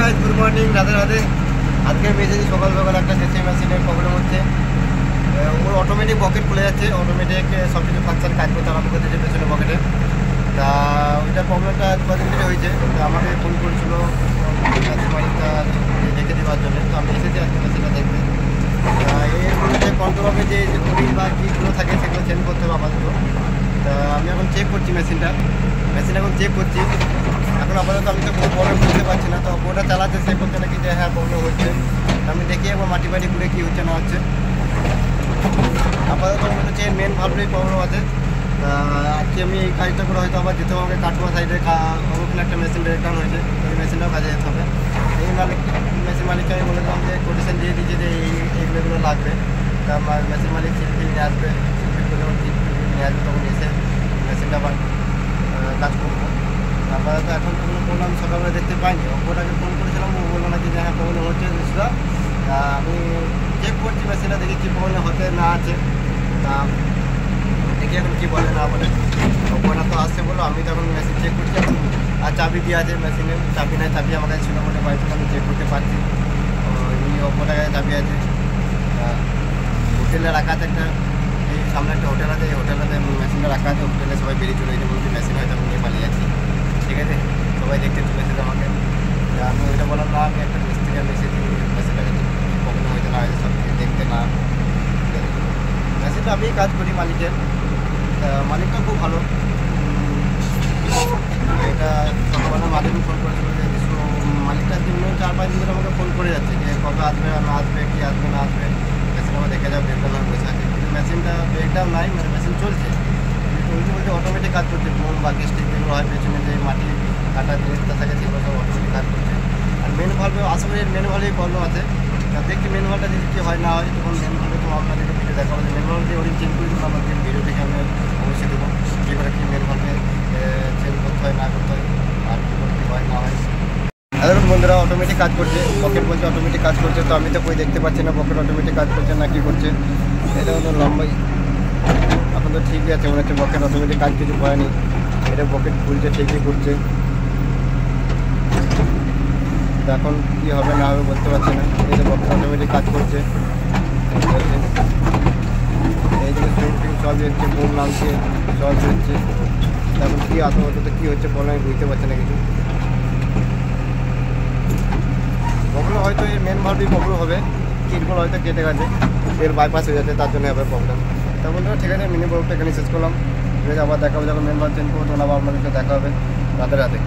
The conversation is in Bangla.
Guys, good morning, Radhe Radhe. আজকে মেজেছি সকাল সকাল একটা জেসি মেশিনের প্রবলেম হচ্ছে। ওর অটোমেটিক পকেট খুলে যাচ্ছে, অটোমেটিক সব কিছু ফাংশন কাজ করতে আরম্ভ করতে যে পেছনে পকেটে। তা ওইটার প্রবলেমটা কদিন ধরে হয়েছে। তো আমাকে ফোন করেছিল মালিকটা রেখে দেওয়ার জন্য। তো আমি এসেছি আজকে মেশিনটা দেখতে। এর মধ্যে কন্ট্রোল হবে যে কুড়ি বা কীগুলো থাকে সেগুলো চেঞ্জ করতে হবে আপাতত। তা আমি এখন চেক করছি মেশিন এখন চেক করছি। এখন আপাতত আমি তো কোনো প্রবলেম বুঝতে পারছি না। তো ওটা চালাতে সে করছে নাকি যে হ্যাঁ প্রবলেম হচ্ছে। আমি দেখি একবার মাটি বাড়ি ঘুরে কী হচ্ছে না হচ্ছে। আপাতত মনে হচ্ছে মেন ভালভেই প্রবলেম আছে। আজকে আমি এই কাজটা করে হয়তো আবার যেতে হবে আমাকে কাটোয়া সাইডে। ওখানে একটা মেশিন ব্রেকডাউন হয়েছে, ওই মেশিনটাও কাজে যেতে হবে। এই মেশিন মালিককে আমি বলেছিলাম যে কোটেশন দিয়ে দিয়েছে যে এইগুলো লাগবে। তা মেশিন মালিক শিল্পী নিয়ে আসবে, শিল্পী যখন নিয়ে আসবে তখন এসে মেশিনটা আবার কাজ করবো। আপাতত এখন কোনো প্রবলেম সকালবেলা দেখতে পাইনি। ওটাকে ফোন করেছিলাম, ও বললো নাকি যে হ্যাঁ প্রবলেম হচ্ছে সেটা। আমি চেক করছি মেশিনটা, দেখি কী প্রবলেম হতে না আছে। তা দেখি এখন কী বলে না বলে। ওপরটা তো আসছে বলো, আমি তো এখন মেশিন চেক করছি এখন। আর চাবি দিয়ে আছে মেশিনে, চাবি নাই, চাবি আমার কাছে ছিল বলে বাড়িতে আমি চেক করতে পারছি। এই ওপরটার কাছে চাবি আছে। হোটেলে রাখা আছে একটা, এই সামনে একটা হোটেল আছে, এই হোটেলটাতে মেশিনটা রাখা আছে। হোটেলে সবাই বেরিয়ে চলে গেছে, বলছি মেশিন হয়তো আমি নিয়ে পালিয়ে যাচ্ছি। ঠিক আছে, সবাই দেখতে চলে এসেছে আমাকে। আমি ওইটা বললাম না, আমি একটা মিস্ত্রি আমি এসেছি, মেশিনটাকে প্রবলেম হয়েছে না হয়েছে সব দেখতে না। মেশিনটা আমি কাজ করি মালিকের, মালিকটা খুব ভালো। এটা সকালে মালিক ফোন করেছিল যে মালিকটা দিন 4-5 দিন ধরে আমাকে ফোন করে যাচ্ছে যে কবে আসবে না আসবে, কি আসবে না আসবে। মেশিন আমার দেখে যাও ব্রেকডাউন হয়ে বসে আছে, কিন্তু মেশিনটা ব্রেকডাউন নাই, মানে মেশিন চলছে বলতে অটোমেটিক কাজ করছে। বোম বা স্টিক যেগুলো হয় পেছনে যে মাটি কাটা জিনিসটা থাকে সেগুলো সব অটোমেটিক কাজ করছে। আর মেন ভালভে আশা করি মেন ভালভেই প্রবলেম আছে। দেখছি মেন ভালভটা যদি কী হয় না হয় তখন মেন ভালভে তো আপনাদেরকে ভিডিও দেখা হবে। মেন ভালভে ওই চেঞ্জ করে দেবো আমাদের ভিডিও থেকে আমি অবশ্যই দেবো কী করে কী মেন ভালভে চেঞ্জ করতে হয় না করতে হয় আর কী করে কী হয় না হয়। দেখুন বন্ধুরা, অটোমেটিক কাজ করছে, পকেট বলছে অটোমেটিক কাজ করছে। তো আমি তো কই দেখতে পাচ্ছি না পকেট অটোমেটিক কাজ করছে না কী করছে। এটা হলো লম্বাই এখন তো ঠিকই আছে, মনে হচ্ছে পকেট অটোমেটিক কাজ কিছু করেনি। এটা পকেট খুলছে, ঠিকই করছে। এখন কী হবে না হবে বলতে পারছি না। এই যে পকেট অটোমেটিক কাজ করছে, এই যে সুইং সব হচ্ছে, বোম নামছে, সব হচ্ছে। এখন কী আতঙ্ক কী হচ্ছে বলে আমি বুঝতে পারছি না কিছু। প্রবলেম হয়তো এই মেন ভালভেই প্রবলেম হবে, কিটগুলো হয়তো কেটে গেছে, এর বাইপাস হয়ে যাচ্ছে, তার জন্য হবে প্রবলেম। তা বলতে ঠিক আছে, মিনি ব্লগটা এখানে শেষ করলাম। ঠিক আছে, আবার দেখা হবে যখন মেন ভালভ চেঞ্জ করবো তখন আবার আপনাদের সাথে দেখা হবে। রাতে রাতে।